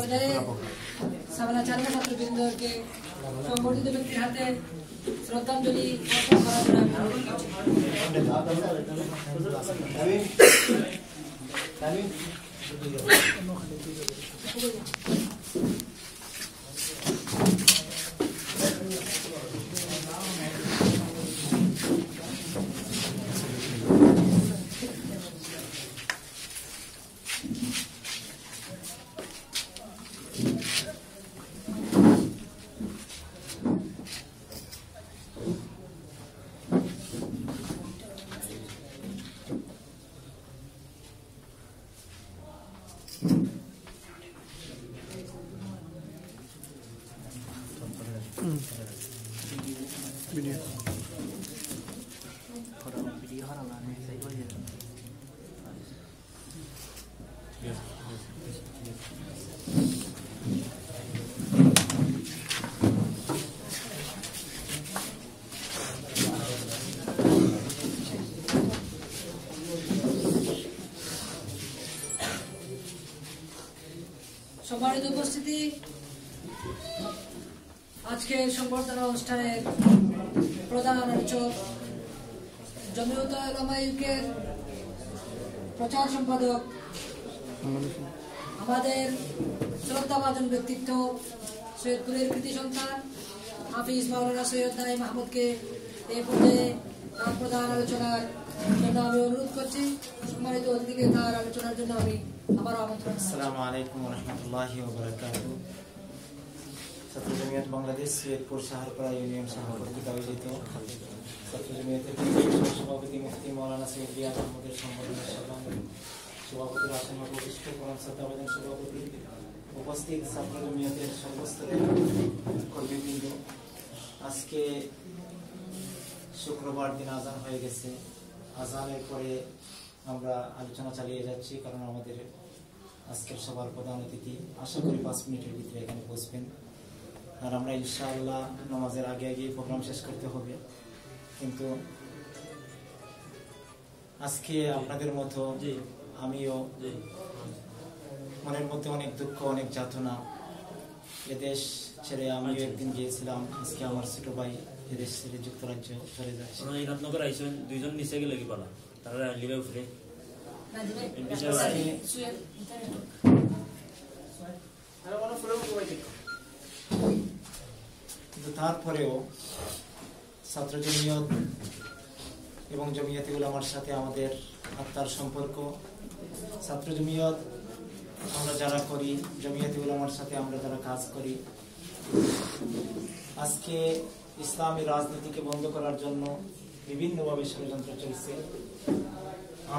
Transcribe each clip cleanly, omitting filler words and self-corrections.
পর্যায়ে সাবানা চারুকলা ছাত্রবৃন্দকে সংগঠিত ব্যক্তির হাতে শ্রদ্ধাঞ্জলি অর্পণ করার জন্য সম্মানিত উপস্থিতি, আজকের সংবর্ধনা অনুষ্ঠানের প্রধান আলোচক জমিয়ত উলামা ইউকের প্রচার সম্পাদক, আমাদের শ্রদ্ধাভাজন ব্যক্তিত্ব সৈয়দপুরের কৃতি সন্তান হাফিজ মাওলানা সৈয়দ নাঈম মাহমুদকে এই পর্যায়ে তার প্রধান আলোচনার জন্য আমি অনুরোধ করছি। সম্মানিত অতিথিকে তার আলোচনার জন্য আমি আমার আমন্ত্রণ। আসসালামু আলাইকুম ওয়া রাহমাতুল্লাহি ওয়া বারাকাতুহু। ছাত্র জমিয়ত বাংলাদেশ সৈয়দপুর শাহরপাড়া ইউনিয়ন শাখা কর্তৃক আয়োজিত ছাত্র জমিয়তের সভাপতি মুফতি মাওলানা সৈয়দ রিয়াদ আহমদের সম্মানিত সভাপতির আসনে উপবিষ্ট প্রধান শ্রদ্ধাভাজন সভাপতি, উপস্থিত ছাত্র জমিয়তের সর্বস্তরের কর্মীবৃন্দ, আজকে শুক্রবার দিন আজান হয়ে গেছে। আজানের পরে আমরা আলোচনা চালিয়ে যাচ্ছি, কারণ আমাদের আজকের সবার প্রধান অতিথি আশা করি 5 মিনিটের ভিতরে এখানে পৌঁছবেন। আর আমরা ইনশাআল্লাহ নামাজের আগে আগে প্রোগ্রাম শেষ করতে হবে। কিন্তু আজকে আপনাদের মতো আমিও মনের মধ্যে অনেক দুঃখ, অনেক যাতনা। এদেশ ছেড়ে আমিও একদিন গিয়েছিলাম, আজকে আমার ছোট ভাই এদেশ ছেড়ে যুক্তরাজ্য চলে যাচ্ছে। রাতনগর আইসেন দুইজন নিচে গেলে কি পালা তারা লিবে উঠে কিন্তু তারপরেও ছাত্র জমিয়ত এবং জমিয়তে উলামার সাথে আমাদের আত্মার সম্পর্ক। ছাত্র জমিয়ত আমরা যারা করি, জমিয়তে উলামার সাথে আমরা যারা কাজ করি, আজকে ইসলামী রাজনীতিকে বন্ধ করার জন্য বিভিন্নভাবে ষড়যন্ত্র চলছে।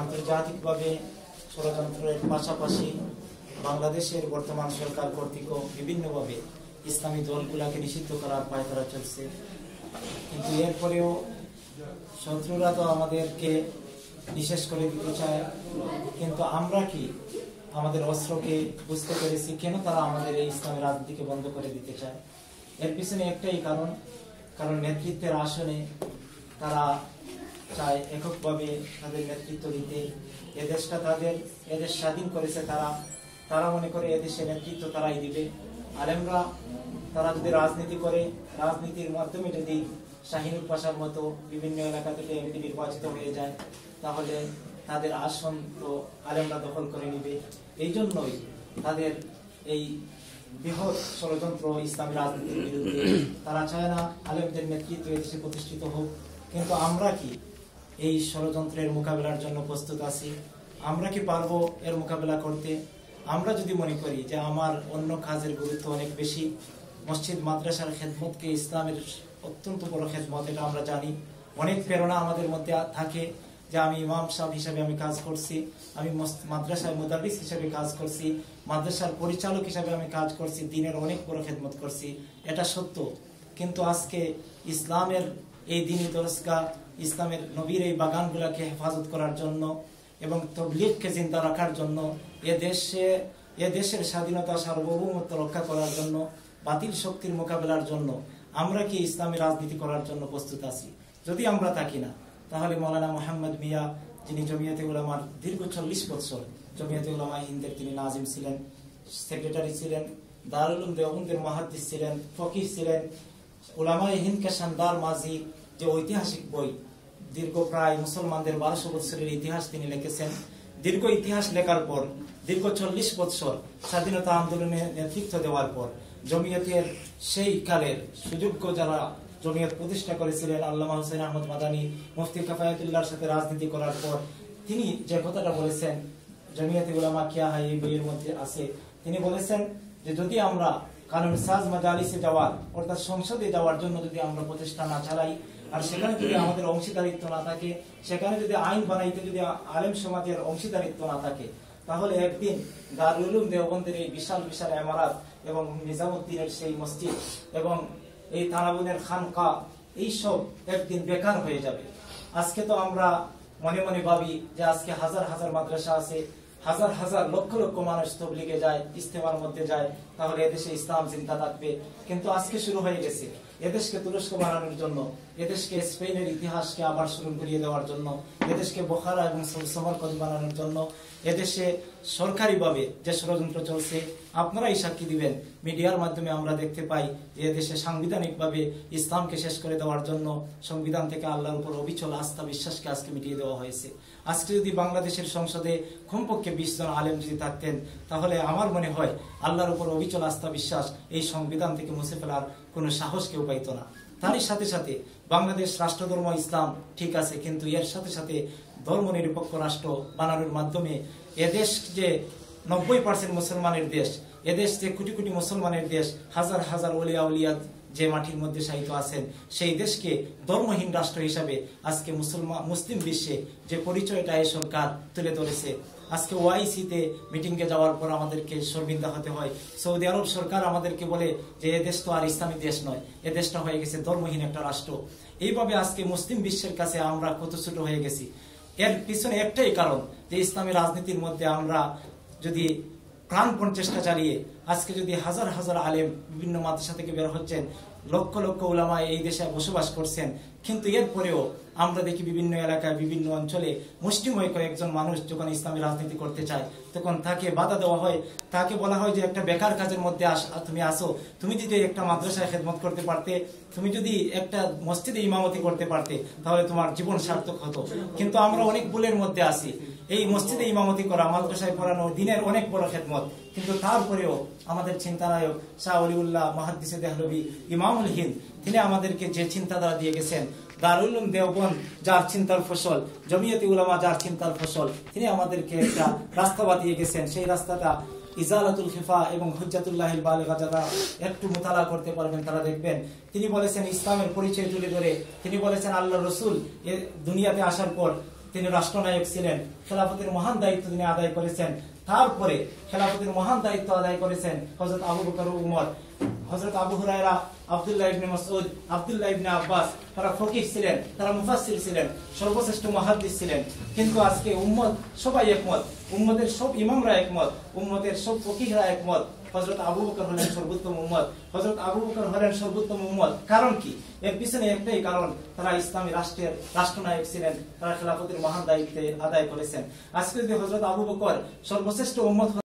আন্তর্জাতিকভাবে ষড়যন্ত্রের পাশাপাশি বাংলাদেশের বর্তমান সরকার কর্তৃক বিভিন্নভাবে ইসলামী দলগুলাকে নিষিদ্ধ করার পায়তারা চলছে। কিন্তু এরপরেও শত্রুরা তো আমাদেরকে নিঃশেষ করে দিতে চায়। কিন্তু আমরা কি আমাদের অস্ত্রকে বুঝতে পেরেছি কেন তারা আমাদের এই ইসলামী রাজনীতিকে বন্ধ করে দিতে চায়? এর পিছনে একটাই কারণ নেতৃত্বের আসনে তারা চায় এককভাবে তাদের নেতৃত্ব দিতে। এদেশটা এদেশ স্বাধীন করেছে তারা মনে করে এদেশের নেতৃত্ব তারাই দিবে। আলেমরা তারা যদি রাজনীতি করে, রাজনীতির মাধ্যমে যদি শাহিনুর পাশার মতো বিভিন্ন এলাকা থেকে এমপি নির্বাচিত হয়ে যায়, তাহলে তাদের আসন তো আলেমরা দখল করে নিবে। এই জন্যই তাদের এই বৃহৎ ষড়যন্ত্র ইসলামী রাজনীতির বিরুদ্ধে। তারা চায় না আলেমদের নেতৃত্ব এদেশে প্রতিষ্ঠিত হোক। কিন্তু আমরা কি এই ষড়যন্ত্রের মোকাবেলার জন্য প্রস্তুত আছি? আমরা কি পারবো এর মোকাবেলা করতে? আমরা যদি মনে করি যে আমার অন্য কাজের গুরুত্ব অনেক বেশি, মসজিদ মাদ্রাসার খেদমতকে ইসলামের অত্যন্ত বড় খেদমত, এটা আমরা জানি। অনেক প্রেরণা আমাদের মধ্যে থাকে যে আমি ইমাম সাহেব হিসেবে আমি কাজ করছি, আমি মাদ্রাসায় মুদারিস হিসেবে কাজ করছি, মাদ্রাসার পরিচালক হিসেবে আমি কাজ করছি, দ্বীনের অনেক বড় খেদমত করছি, এটা সত্য। কিন্তু আজকে ইসলামের এই দ্বীনি দরসগাহ, ইসলামের নবীর এই বাগানগুলোকে হেফাজত করার জন্য এবং তাবলীগকে জিন্দা রাখার জন্য, এ দেশের স্বাধীনতা সার্বভৌমত্ব রক্ষা করার জন্য, বাতিল শক্তির মোকাবেলার জন্য আমরা কি ইসলামী রাজনীতি করার জন্য প্রস্তুত আছি? যদি আমরা থাকি না, তাহলে মৌলানা মোহাম্মদ মিয়া, যিনি জমিয়তে উলামার দীর্ঘ 40 বছর জমিয়তে উলামা হিন্দের তিনি নাজিম ছিলেন, সেক্রেটারি ছিলেন, দারুল উলুম দেওবন্দের মুহাদ্দিস ছিলেন, ফকিহ ছিলেন। উলামায়ে হিন্দ কে শানদার মাজি যে ঐতিহাসিক বই, দীর্ঘ প্রায় মুসলমানদের 1200 বছরের ইতিহাস তিনি লিখেছেন। দীর্ঘ ইতিহাস লেখার পর, দীর্ঘ 40 বছর স্বাধীনতা আন্দোলনে নেতৃত্ব দেওয়ার পর, জমিয়তের সেই কালের সুযোগ্য যারা জমিয়ত প্রতিষ্ঠা করেছিলেন, আল্লামা হুসাইন আহমদ মাদানী, মুফতি কিফায়াতুল্লাহর সাথে রাজনীতি করার পর তিনি যে কথাটা বলেছেন, জমিয়তে উলামা কিয়া হায় এই বইয়ের মধ্যে আছে, তিনি বলেছেন যে যদি আমরা কানুন সাজ মাজালিসে যাওয়ার অর্থাৎ সংসদে যাওয়ার জন্য যদি আমরা প্রচেষ্টা না চালাই, আর সেখানে যদি আমাদের অংশীদারিত্ব না থাকে, সেখানে যদি আইন বানাইতে যদি আলেম সমাজের অংশীদারিত্ব না থাকে, তাহলে একদিন দারুল উলুম দেওবন্দের এই বিশাল বিশাল ইমারত এবং নিজামউদ্দিনের সেই মসজিদ এবং এই তারাবুনের খানকা এইসব একদিন বেকার হয়ে যাবে। আজকে তো আমরা মনে মনে ভাবি যে আজকে হাজার হাজার মাদ্রাসা আছে, হাজার হাজার লক্ষ লক্ষ মানুষ তবলিগে যায়, ইস্তেমার মধ্যে যায়, তাহলে এদেশে ইসলাম জিন্দা থাকবে। কিন্তু আজকে শুরু হয়ে গেছে এদেশকে তুরস্ক বানানোর জন্য, এদেশকে স্পেনের ইতিহাসকে আবার শুরু করিয়ে দেওয়ার জন্য, এদেশকে বোখারা এবং সমরকন্দ বানানোর জন্য এদেশে সরকারিভাবে যে ষড়যন্ত্র চলছে আপনারাই সাক্ষী দিবেন। মিডিয়ার মাধ্যমে আমরা দেখতে পাই যে এদেশে সাংবিধানিকভাবে ইসলামকে শেষ করে দেওয়ার জন্য সংবিধান থেকে আল্লাহর উপর অবিচল আস্থা বিশ্বাসকে আজকে মিটিয়ে দেওয়া হয়েছে। আজকে যদি বাংলাদেশের সংসদে কমপক্ষে 20 জন আলেম যদি থাকতেন, তাহলে আমার মনে হয় আল্লাহর উপর অবিচল আস্থা বিশ্বাস এই সংবিধান থেকে মুছে ফেলার কোনো সাহস কেউ পাইত না। তারই সাথে সাথে বাংলাদেশ রাষ্ট্রধর্ম ইসলাম ঠিক আছে, কিন্তু এর সাথে সাথে ধর্ম নিরপেক্ষ রাষ্ট্র বানানোর মাধ্যমে এদেশ যে 90% মুসলমানের দেশ, এদেশ যে কোটি কোটি মুসলমানের দেশ, হাজার হাজার ওলিয়া উলিয়া যে মাটির মধ্যে শায়িত আছেন, সেই দেশকে ধর্মহীন রাষ্ট্র হিসাবে আজকে মুসলিম বিশ্বে যে পরিচয়টা এই সরকার তুলে ধরেছে। আজকে ওআইসিতে মিটিংয়ে যাওয়ার পর আমাদেরকে শর্মিন্দা হতে হয়। সৌদি আরব সরকার আমাদেরকে বলে যে এদেশ তো আর ইসলামী দেশ নয়, এ দেশটা হয়ে গেছে ধর্মহীন একটা রাষ্ট্র। এইভাবে আজকে মুসলিম বিশ্বের কাছে আমরা কত ছোট হয়ে গেছি। এর পিছনে একটাই কারণ যে ইসলামী রাজনীতির মধ্যে আমরা যদি প্রাণপণ চেষ্টা চালিয়ে আজকে যদি হাজার হাজার আলেম বিভিন্ন মাদ্রাসা থেকে বের হচ্ছেন, লক্ষ লক্ষ উলামা এই দেশে বসবাস করছেন, কিন্তু এরপরেও আমরা দেখি বিভিন্ন এলাকায় বিভিন্ন অঞ্চলে মুষ্টিময় কয়েকজন মানুষ যখন ইসলামী রাজনীতি করতে চায় তখন তাকে বাধা দেওয়া হয়। তাকে বলা হয় যে একটা বেকার কাজের মধ্যে তুমি আসো, তুমি যদি একটা মাদ্রাসায় খেদমত করতে পারতে, তুমি যদি একটা মসজিদে ইমামতি করতে পারতে, তাহলে তোমার জীবন সার্থক হতো। কিন্তু আমরা অনেক ভুলের মধ্যে আছি। এই মসজিদে ইমামতি করা, মাদ্রাসায় পড়ানো দিনের অনেক বড় খেদমত, কিন্তু তারপরেও আমাদের চিন্তানায়ক শাহ ওলিউল্লাহ মুহাদ্দিসে দেহলভী ইমামুল হিন্দ তিনি আমাদেরকে যে চিন্তাধারা দিয়ে গেছেন, দারুল উলুম দেওবন্দ যার চিন্তার ফসল, জমিয়তে উলামা যার চিন্তার ফসল, তিনি আমাদেরকে একটা রাস্তা বাতিয়ে গেছেন। সেই রাস্তাটা ইজালাতুল খিফা এবং হুজ্জাতুল্লাহিল বালিগা যারা একটু মুতালা করতে পারবেন তারা দেখবেন। তিনি বলেছেন ইসলামের পরিচয় তুলে ধরে, তিনি বলেছেন আল্লাহর রাসূল দুনিয়াতে আসার পর তিনি রাষ্ট্রনায়ক ছিলেন, খেলাফতের মহান দায়িত্ব তিনি আদায় করেছেন। তারপরে খেলাফতের মহান দায়িত্ব আদায় করেছেন হযরত আবু বকর ও উমর, হযরত আবু হুরায়রা, আব্দুল্লাহ ইবনে মাসউদ, আব্দুল্লাহ ইবনে আব্বাস। তারা ফকিহ ছিলেন, তারা মুফাসসির ছিলেন, সর্বশ্রেষ্ঠ মুহাদ্দিস ছিলেন। কিন্তু আজকে উম্মত সবাই একমত, উম্মতের সব ইমামরা একমত, উম্মতের সব ফকিহরা একমত, হযরত আবু বকর হলেন সর্বোত্তম উম্মত, হযরত আবু বকর হলেন সর্বোত্তম উম্মত। কারণ কি? এর পিছনে একটাই কারণ, তারা ইসলামী রাষ্ট্রের রাষ্ট্রনায়ক ছিলেন, তারা খেলাফতের মহান দায়িত্ব আদায় করেছেন। আজকে যদি হযরত আবু বকর সর্বশ্রেষ্ঠ উম্মত